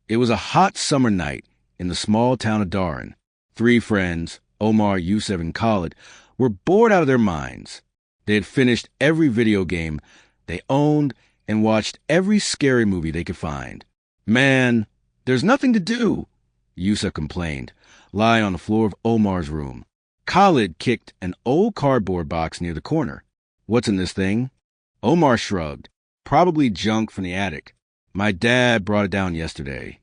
It was a hot summer night in the small town of Darin. 3 friends, Omar, Yusuf, and Khalid, were bored out of their minds. They had finished every video game they owned and watched every scary movie they could find. "Man, there's nothing to do," Yusuf complained, lying on the floor of Omar's room. Khalid kicked an old cardboard box near the corner. "What's in this thing?" Omar shrugged. "Probably junk from the attic. My dad brought it down yesterday."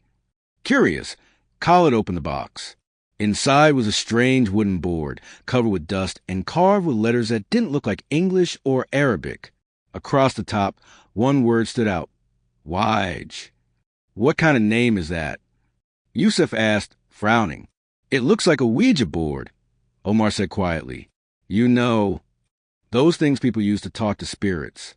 Curious, Khalid opened the box. Inside was a strange wooden board, covered with dust and carved with letters that didn't look like English or Arabic. Across the top, one word stood out: WIJEH. "What kind of name is that?" Yusuf asked, frowning. "It looks like a Ouija board," Omar said quietly. "You know, those things people use to talk to spirits."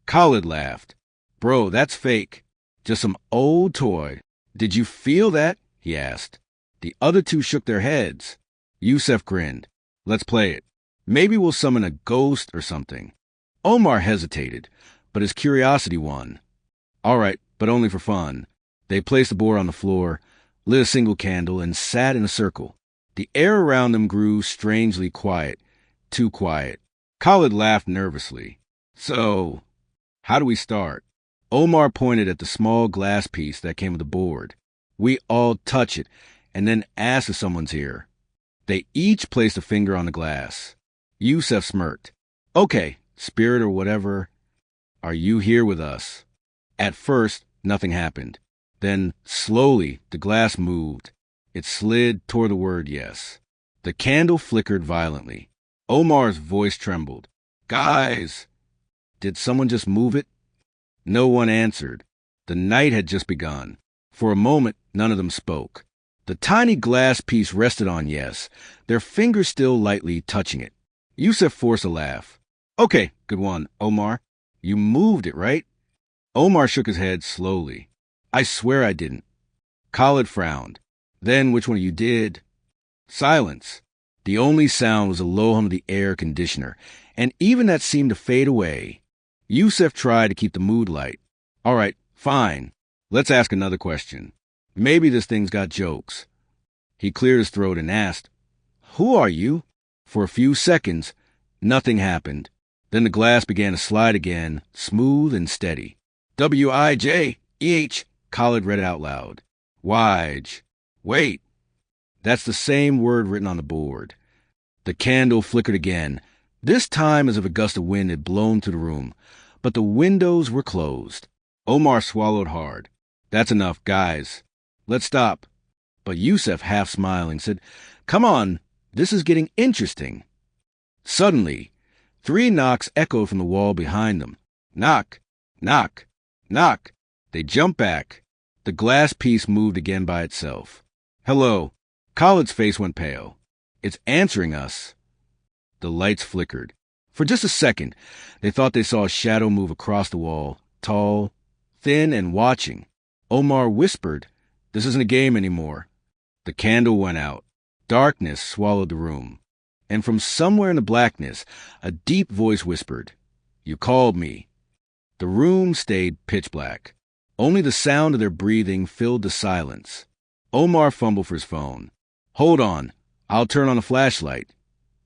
Khalid laughed. "Bro, that's fake. Just some old toy." "Did you feel that?" he asked. The other 2 shook their heads. Yusuf grinned. "Let's play it. Maybe we'll summon a ghost or something." Omar hesitated, but his curiosity won. "All right, but only for fun." They placed the board on the floor, lit a single candle, and sat in a circle. The air around them grew strangely quiet, too quiet. Khalid laughed nervously. "So, how do we start?" Omar pointed at the small glass piece that came with the board. "We all touch it, and then ask if someone's here." They each placed a finger on the glass. Yusuf smirked. "Okay, spirit or whatever, are you here with us?" At first, nothing happened. Then, slowly, the glass moved. It slid toward the word yes. The candle flickered violently. Omar's voice trembled. "Guys, did someone just move it?" No one answered. The night had just begun. For a moment, none of them spoke. The tiny glass piece rested on yes, their fingers still lightly touching it. Yusuf forced a laugh. "Okay, good one, Omar. You moved it, right?" Omar shook his head slowly. "I swear I didn't." Khalid frowned. "Then which one of you did?" Silence. The only sound was a low hum of the air conditioner, and even that seemed to fade away. Yusuf tried to keep the mood light. "All right, fine. Let's ask another question. Maybe this thing's got jokes." He cleared his throat and asked, "Who are you?" For a few seconds, nothing happened. Then the glass began to slide again, smooth and steady. "WIJEH," Khalid read it out loud. "WIJEH. Wait. That's the same word written on the board." The candle flickered again, this time as if a gust of wind had blown through the room, but the windows were closed. Omar swallowed hard. "That's enough, guys. Let's stop." But Yusuf, half smiling, said, "Come on, this is getting interesting." Suddenly, 3 knocks echoed from the wall behind them. Knock, knock, knock. They jumped back. The glass piece moved again by itself. "Hello." Khalid's face went pale. "It's answering us." The lights flickered. For just a second, they thought they saw a shadow move across the wall, tall, thin, and watching. Omar whispered, "This isn't a game anymore." The candle went out. Darkness swallowed the room. And from somewhere in the blackness, a deep voice whispered, "You called me." The room stayed pitch black. Only the sound of their breathing filled the silence. Omar fumbled for his phone. "Hold on, I'll turn on a flashlight."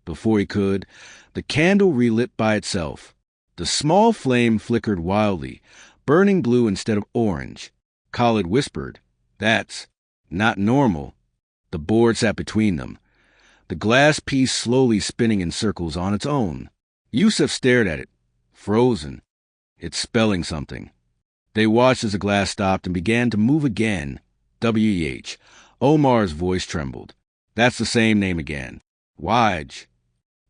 Before he could, the candle relit by itself. The small flame flickered wildly, burning blue instead of orange. Khalid whispered, "That's not normal." The board sat between them, the glass piece slowly spinning in circles on its own. Yusuf stared at it, frozen. It's spelling something. They watched as the glass stopped and began to move again. WEH. Omar's voice trembled. "That's the same name again. WIJEH."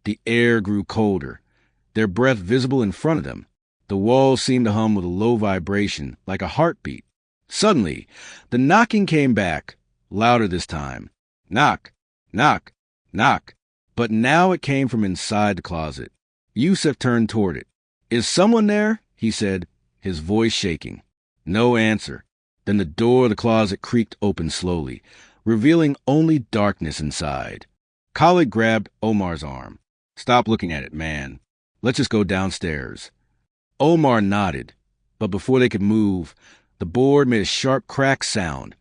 The air grew colder, their breath visible in front of them. The walls seemed to hum with a low vibration, like a heartbeat. Suddenly, the knocking came back, louder this time. Knock, knock, knock. But now it came from inside the closet. Yusuf turned toward it. "Is someone there?" he said, his voice shaking. No answer. Then the door of the closet creaked open slowly, revealing only darkness inside. Khalid grabbed Omar's arm. "Stop looking at it, man. Let's just go downstairs." Omar nodded, but before they could move, The board made a sharp crack sound,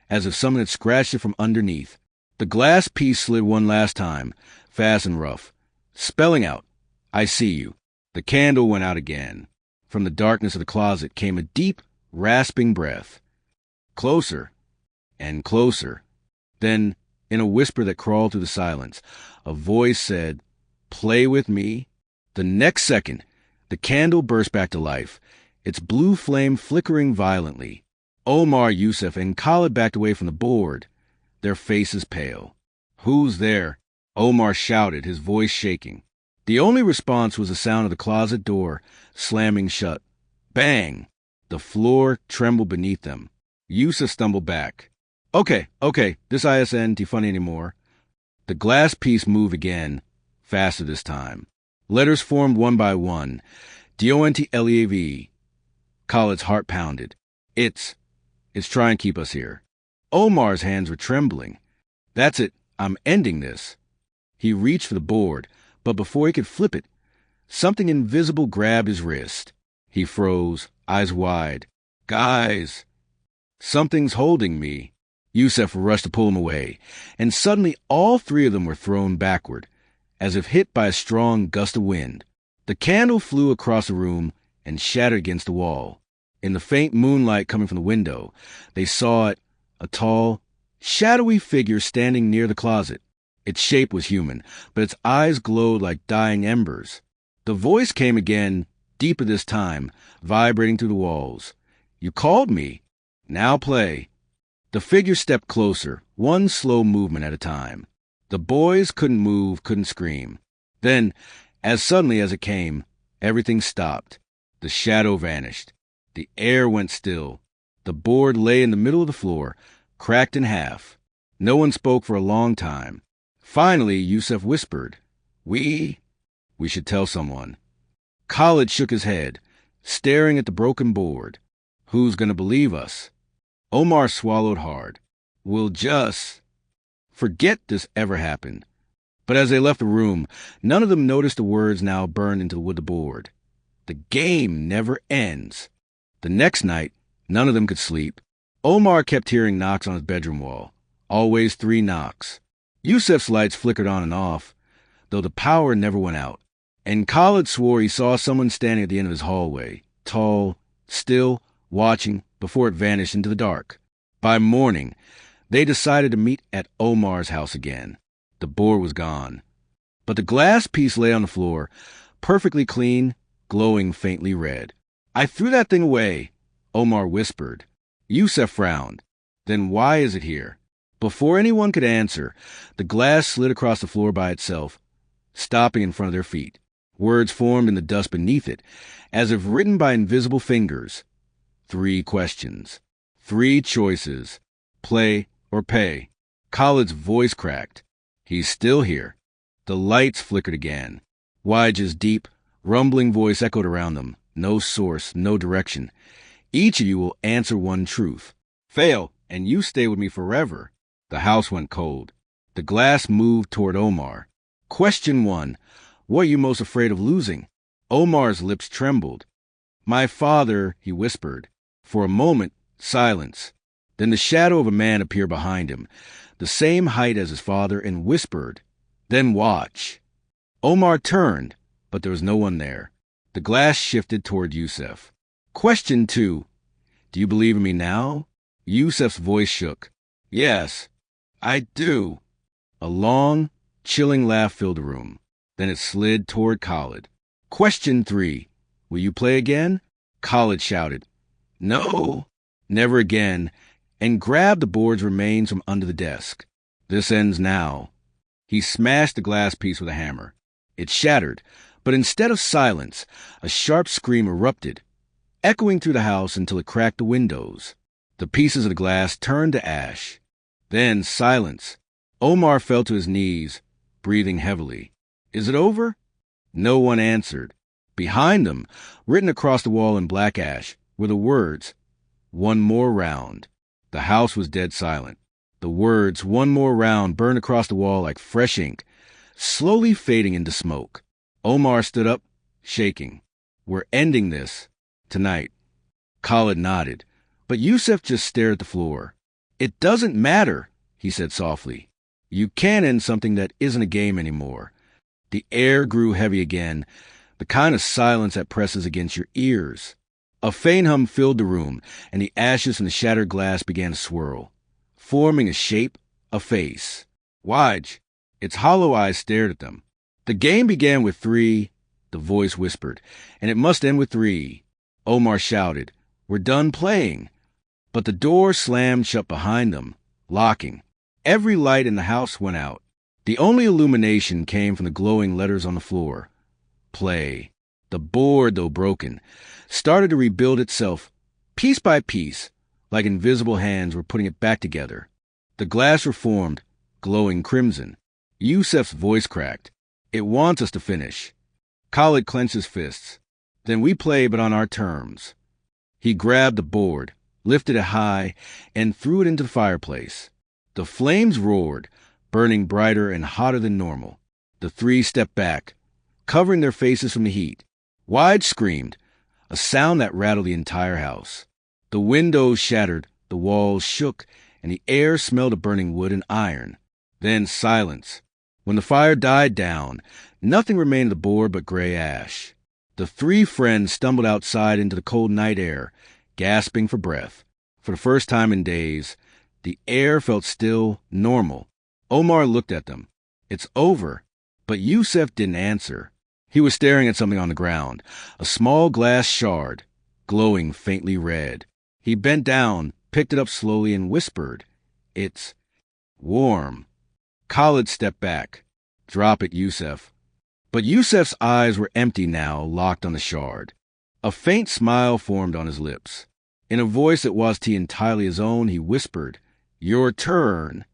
as if someone had scratched it from underneath. The glass piece slid one last time, fast and rough, spelling out, "I see you." The candle went out again. From the darkness of the closet came a deep, rasping breath. Closer and closer. Then, in a whisper that crawled through the silence, a voice said, "Play with me." The next second, the candle burst back to life, its blue flame flickering violently. Omar, Yusuf, and Khalid backed away from the board, their faces pale. "Who's there?" Omar shouted, his voice shaking. The only response was the sound of the closet door slamming shut. Bang! The floor trembled beneath them. Yusuf stumbled back. Okay, this isn't funny anymore." The glass piece moved again, faster this time. Letters formed one by one. DONTLEAV. Khalid's heart pounded. It's trying to keep us here. Omar's hands were trembling. "That's it. I'm ending this." He reached for the board, but before he could flip it, something invisible grabbed his wrist. He froze, eyes wide. "Guys, something's holding me." Yusuf rushed to pull him away, and suddenly all three of them were thrown backward, as if hit by a strong gust of wind. The candle flew across the room and shattered against the wall. In the faint moonlight coming from the window, they saw it, a tall, shadowy figure standing near the closet. Its shape was human, but its eyes glowed like dying embers. The voice came again, deeper this time, vibrating through the walls. "You called me. Now play." The figure stepped closer, one slow movement at a time. The boys couldn't move, couldn't scream. Then, as suddenly as it came, everything stopped. The shadow vanished. The air went still. The board lay in the middle of the floor, cracked in half. No one spoke for a long time. Finally, Yusuf whispered, We should tell someone." Khalid shook his head, staring at the broken board. "Who's going to believe us?" Omar swallowed hard. "We'll just forget this ever happened." But as they left the room, none of them noticed the words now burned into the wood of the board. "The game never ends." The next night, none of them could sleep. Omar kept hearing knocks on his bedroom wall. Always 3 knocks. Yusuf's lights flickered on and off, though the power never went out. And Khalid swore he saw someone standing at the end of his hallway, tall, still, watching, before it vanished into the dark. By morning, they decided to meet at Omar's house again. The board was gone. But the glass piece lay on the floor, perfectly clean, glowing faintly red. "I threw that thing away," Omar whispered. Yusuf frowned. "Then why is it here?" Before anyone could answer, the glass slid across the floor by itself, stopping in front of their feet. Words formed in the dust beneath it, as if written by invisible fingers. 3 questions. 3 choices. Play or pay. Khalid's voice cracked. "He's still here." The lights flickered again. WIJEH's deep, rumbling voice echoed around them. No source, no direction. "Each of you will answer one truth. Fail, and you stay with me forever." The house went cold. The glass moved toward Omar. Question 1. What are you most afraid of losing? Omar's lips trembled. "My father," he whispered. For a moment, silence. Then the shadow of a man appeared behind him, the same height as his father, and whispered, "Then watch." Omar turned, but there was no one there. The glass shifted toward Yusuf. Question 2. Do you believe in me now? Yusuf's voice shook. "Yes, I do." A long, chilling laugh filled the room. Then it slid toward Khalid. Question 3. Will you play again? Khalid shouted, "No, never again," and grabbed the board's remains from under the desk. "This ends now." He smashed the glass piece with a hammer. It shattered, but instead of silence, a sharp scream erupted, echoing through the house until it cracked the windows. The pieces of the glass turned to ash. Then silence. Omar fell to his knees, breathing heavily. "Is it over?" No one answered. Behind them, written across the wall in black ash, were the words, "One more round." The house was dead silent. The words, "One more round," burned across the wall like fresh ink, slowly fading into smoke. Omar stood up, shaking. "We're ending this. Tonight." Khalid nodded. But Yusuf just stared at the floor. "It doesn't matter," he said softly. "You can't end something that isn't a game anymore." The air grew heavy again, the kind of silence that presses against your ears. A faint hum filled the room, and the ashes from the shattered glass began to swirl, forming a shape, a face. "WIJEH." Its hollow eyes stared at them. "The game began with 3, the voice whispered, "and it must end with 3. Omar shouted, "We're done playing." But the door slammed shut behind them, locking. Every light in the house went out. The only illumination came from the glowing letters on the floor. Play. The board, though broken, started to rebuild itself, piece by piece, like invisible hands were putting it back together. The glass reformed, glowing crimson. Yusuf's voice cracked. "It wants us to finish." Khalid clenched his fists. "Then we play, but on our terms." He grabbed the board, lifted it high, and threw it into the fireplace. The flames roared, burning brighter and hotter than normal. The 3 stepped back, covering their faces from the heat. WIJEH screamed, a sound that rattled the entire house. The windows shattered, the walls shook, and the air smelled of burning wood and iron. Then silence. When the fire died down, nothing remained of the board but gray ash. The 3 friends stumbled outside into the cold night air, gasping for breath. For the first time in days, the air felt still, normal. Omar looked at them. "It's over." But Yusuf didn't answer. He was staring at something on the ground, a small glass shard, glowing faintly red. He bent down, picked it up slowly, and whispered, "It's warm." Khalid stepped back. "Drop it, Yusuf." But Yusuf's eyes were empty now, locked on the shard. A faint smile formed on his lips. In a voice that wasn't entirely his own, he whispered, "Your turn."